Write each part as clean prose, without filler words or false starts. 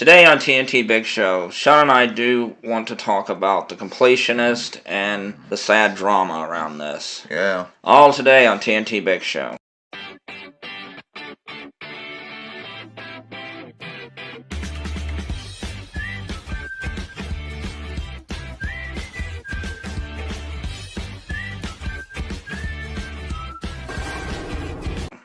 Today on TNT Big Show, Shawn and I do want to talk about the Completionist and the sad drama around this. Yeah. All today on TNT Big Show.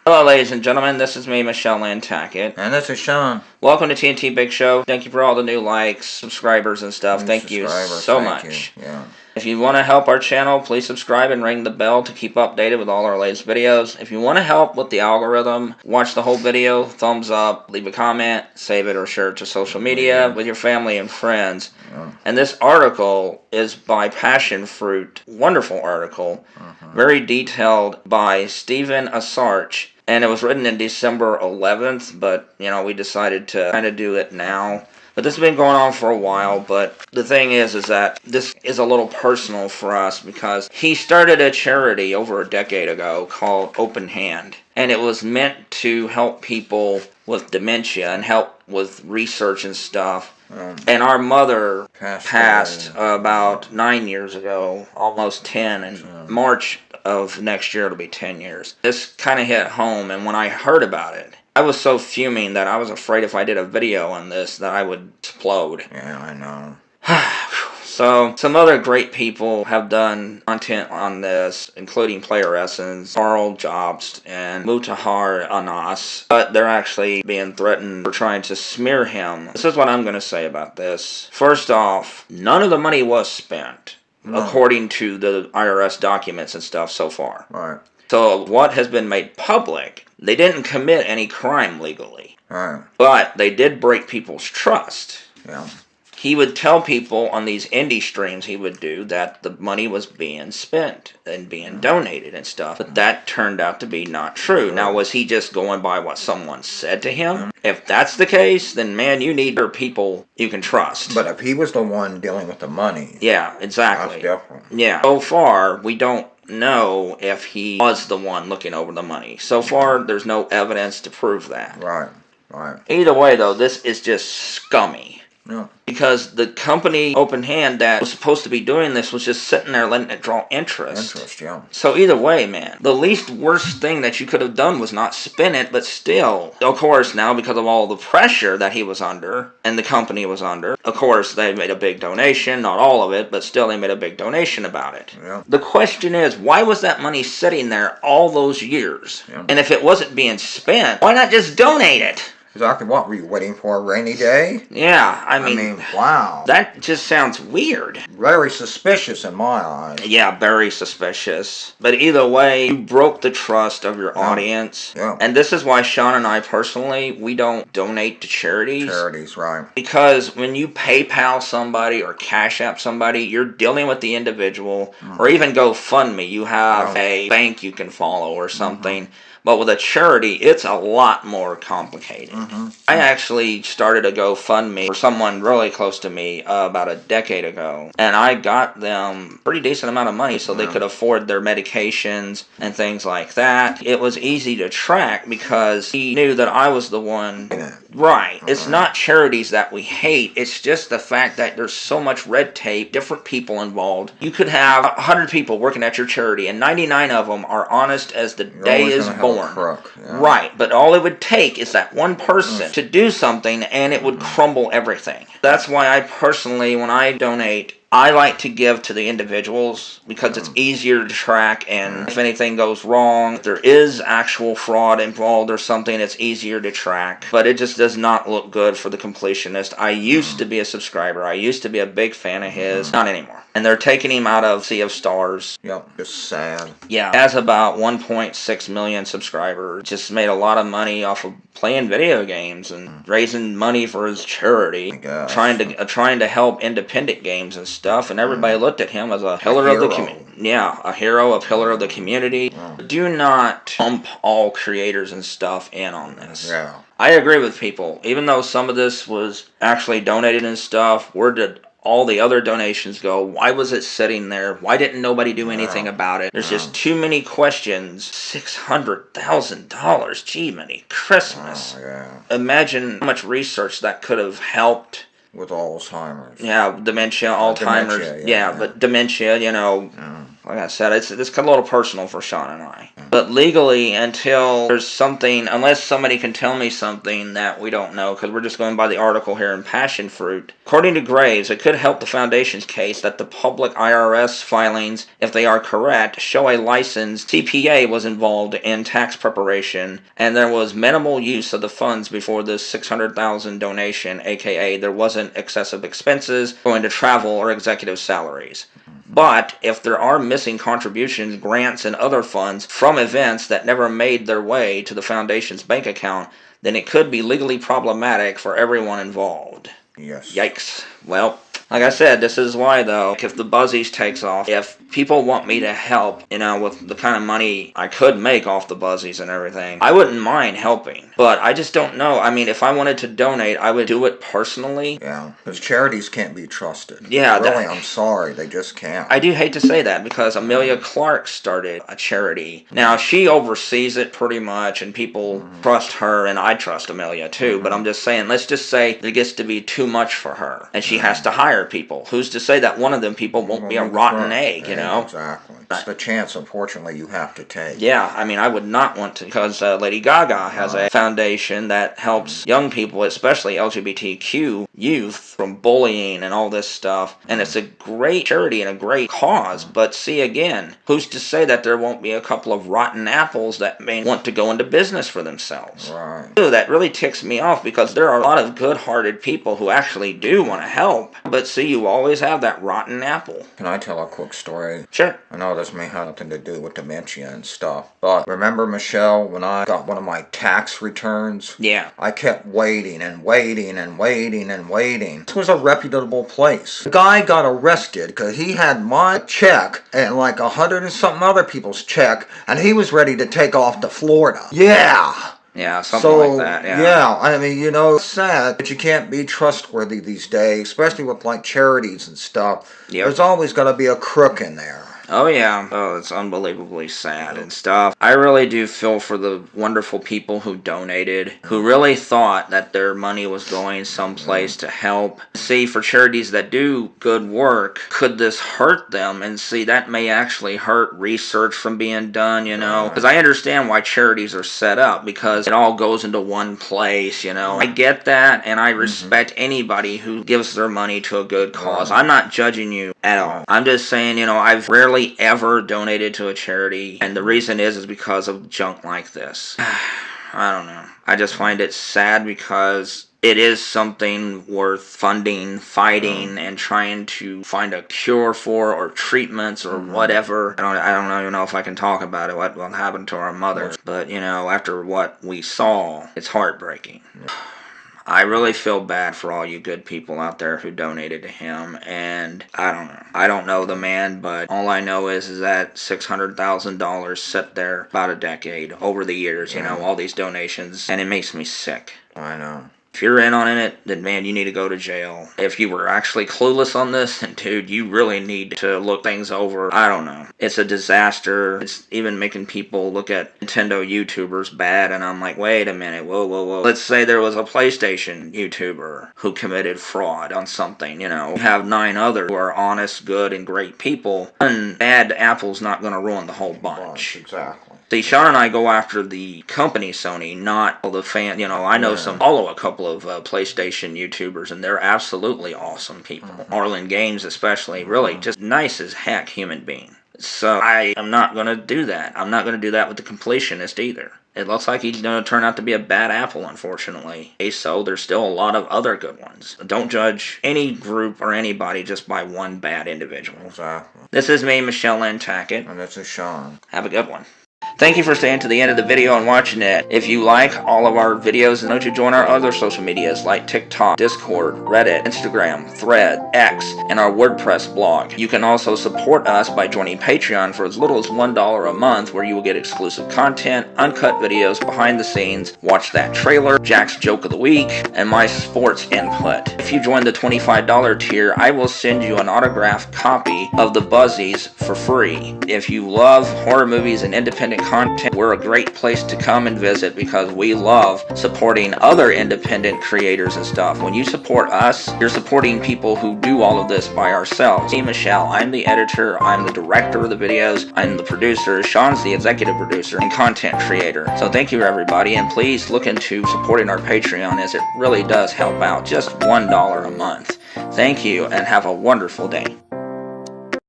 Hello ladies and gentlemen, this is me, Lynn Tackett. And this is Shawn. Welcome to TNT Big Show. Thank you for all the new likes, subscribers and stuff. Thank you so much. Yeah. If you want to help our channel, please subscribe and ring the bell to keep updated with all our latest videos. If you want to help with the algorithm, watch the whole video, thumbs up, leave a comment, save it or share it to social media with your family and friends. Yeah. And this article is by Passion Fruit. Wonderful article. Very detailed by Stephen Asarch. And it was written in December 11th, but, you know, we decided to kind of do it now. But this has been going on for a while, but the thing is that this is a little personal for us because he started a charity over a decade ago called Open Hand. And it was meant to help people with dementia and help with research and stuff. And our mother passed about 9 years ago, almost 10, in March of next year it'll be 10 years. This kind of hit home, and when I heard about it, I was so fuming that I was afraid if I did a video on this that I would explode. Yeah, I know. So, some other great people have done content on this, including playeressence, Carl Jobst, and Mutahar Anas, but they're actually being threatened for trying to smear him. This is what I'm going to say about this. First off, none of the money was spent, according to the IRS documents and stuff so far. Right. So, what has been made public, they didn't commit any crime legally. Right. But they did break people's trust. Yeah. He would tell people on these indie streams he would do that the money was being spent and being donated and stuff. But that turned out to be not true. Now, was he just going by what someone said to him? If that's the case, then, man, you need people you can trust. But if he was the one dealing with the money... Yeah, exactly. That's different. Yeah. So far, we don't know if he was the one looking over the money. So far, there's no evidence to prove that. Right. Right. Either way, though, this is just scummy. Yeah. Because the company Open Hand that was supposed to be doing this was just sitting there letting it draw interest. Yeah. So either way, man, the least worst thing that you could have done was not spin it, but still. Of course, now because of all the pressure that he was under, and the company was under, of course, they made a big donation, not all of it, but still they made a big donation about it. Yeah. The question is, why was that money sitting there all those years? Yeah. And if it wasn't being spent, why not just donate it? Exactly. What, were you waiting for a rainy day? Yeah, I mean, wow. That just sounds weird. Very suspicious in my eyes. Yeah, very suspicious. But either way, you broke the trust of your audience. Yeah. And this is why Shawn and I personally, we don't donate to charities. Charities, right. Because when you PayPal somebody or Cash App somebody, you're dealing with the individual. Or even GoFundMe, you have a bank you can follow or something. But with a charity, it's a lot more complicated. I actually started a GoFundMe for someone really close to me about a decade ago. And I got them a pretty decent amount of money so they could afford their medications and things like that. It was easy to track because he knew that I was the one. Right. It's not charities that we hate. It's just the fact that there's so much red tape, different people involved. You could have 100 people working at your charity and 99 of them are honest as the day is born. Right, but all it would take is that one person to do something and it would crumble everything. That's why I personally, when I donate, I like to give to the individuals because it's easier to track, and if anything goes wrong, if there is actual fraud involved or something, it's easier to track. But it just does not look good for the Completionist. I used to be a subscriber. I used to be a big fan of his. Not anymore. And they're taking him out of Sea of Stars. Yep, it's sad. Yeah, has about 1.6 million subscribers. Just made a lot of money off of playing video games and raising money for his charity. Trying to help independent games and stuff, and everybody looked at him as a pillar of the community. Yeah, a hero, a pillar of the community. Do not pump all creators and stuff in on this. Yeah. I agree with people. Even though some of this was actually donated and stuff, word to all the other donations go? Why was it sitting there? Why didn't nobody do anything about it? There's just too many questions. $600,000. Gee, many Christmas. Imagine how much research that could have helped. With Alzheimer's. Yeah, dementia, Alzheimer's. Dementia, but dementia, like I said, it's a little personal for Shawn and I. But legally, until there's something, unless somebody can tell me something that we don't know, because we're just going by the article here in Passion Fruit. According to Graves, it could help the Foundation's case that the public IRS filings, if they are correct, show a licensed CPA was involved in tax preparation, and there was minimal use of the funds before this $600,000 donation, aka there wasn't excessive expenses going to travel or executive salaries. But if there are missing contributions, grants, and other funds from events that never made their way to the Foundation's bank account, then it could be legally problematic for everyone involved. Yes. Yikes. Well, like I said, this is why, though, if the Buzzies takes off, if people want me to help, with the kind of money I could make off the Buzzies and everything, I wouldn't mind helping. But I just don't know. I mean, if I wanted to donate, I would do it personally. Yeah, because charities can't be trusted. Yeah. Really, I'm sorry, they just can't. I do hate to say that, because Amelia Clark started a charity. Now, she oversees it pretty much, and people trust her, and I trust Amelia too, but I'm just saying, let's just say it gets to be too much for her, and she has to hire people. Who's to say that one of them people won't be a rotten egg, Exactly. It's the chance, unfortunately, you have to take. Yeah, I mean, I would not want to, because Lady Gaga has a foundation that helps young people, especially LGBTQ youth, from bullying and all this stuff, and it's a great charity and a great cause, but see, again, who's to say that there won't be a couple of rotten apples that may want to go into business for themselves? Right. Ooh, that really ticks me off, because there are a lot of good-hearted people who actually do want to help, but see, you always have that rotten apple. Can I tell a quick story? Sure. I know this may have nothing to do with dementia and stuff, but remember, Michelle, when I got one of my tax returns? Yeah. I kept waiting and waiting and waiting and waiting. This was a reputable place. The guy got arrested because he had my check and like 100 and something other people's check, and he was ready to take off to Florida. Yeah. Yeah, something like that, yeah, I mean, it's sad that you can't be trustworthy these days, especially with, like, charities and stuff. Yep. There's always going to be a crook in there. Oh, yeah. Oh, it's unbelievably sad and stuff. I really do feel for the wonderful people who donated, who really thought that their money was going someplace to help. See, for charities that do good work, could this hurt them? And see, that may actually hurt research from being done, Because I understand why charities are set up, because it all goes into one place, I get that, and I respect anybody who gives their money to a good cause. I'm not judging you at all. I'm just saying, I've rarely ever donated to a charity, and the reason is because of junk like this. I don't know. I just find it sad, because it is something worth funding, fighting, and trying to find a cure for, or treatments, or whatever. I don't even know if I can talk about it, what happened to our mother. But, after what we saw, it's heartbreaking. I really feel bad for all you good people out there who donated to him, and I don't know. I don't know the man, but all I know is that $600,000 sat there about a decade, over the years, all these donations, and it makes me sick. I know. If you're in on it, then man, you need to go to jail. If you were actually clueless on this, then dude, you really need to look things over. I don't know. It's a disaster. It's even making people look at Nintendo YouTubers bad, and I'm like, wait a minute, whoa. Let's say there was a PlayStation YouTuber who committed fraud on something, You have 9 others who are honest, good, and great people, and bad apple's not going to ruin the whole bunch. Exactly. See, Shawn and I go after the company Sony, not all the fan. I know follow a couple of PlayStation YouTubers, and they're absolutely awesome people. Arlen Games especially, really just nice as heck human being. So I am not going to do that. I'm not going to do that with the Completionist either. It looks like he's going to turn out to be a bad apple, unfortunately. So there's still a lot of other good ones. Don't judge any group or anybody just by one bad individual. Exactly. This is me, Lynn Tackett. And this is Shawn. Have a good one. Thank you for staying to the end of the video and watching it. If you like all of our videos, don't you join our other social medias like TikTok, Discord, Reddit, Instagram, Thread, X, and our WordPress blog. You can also support us by joining Patreon for as little as $1 a month, where you will get exclusive content, uncut videos, behind the scenes, watch that trailer, Jack's joke of the week, and my sports input. If you join the $25 tier, I will send you an autographed copy of the Buzzies for free. If you love horror movies and independent content, we're a great place to come and visit because we love supporting other independent creators and stuff. When you support us, you're supporting people who do all of this by ourselves. Me, Michelle, I'm the editor, I'm the director of the videos, I'm the producer, Shawn's the executive producer and content creator. So thank you everybody, and please look into supporting our Patreon, as it really does help out. Just $1 a month. Thank you and have a wonderful day.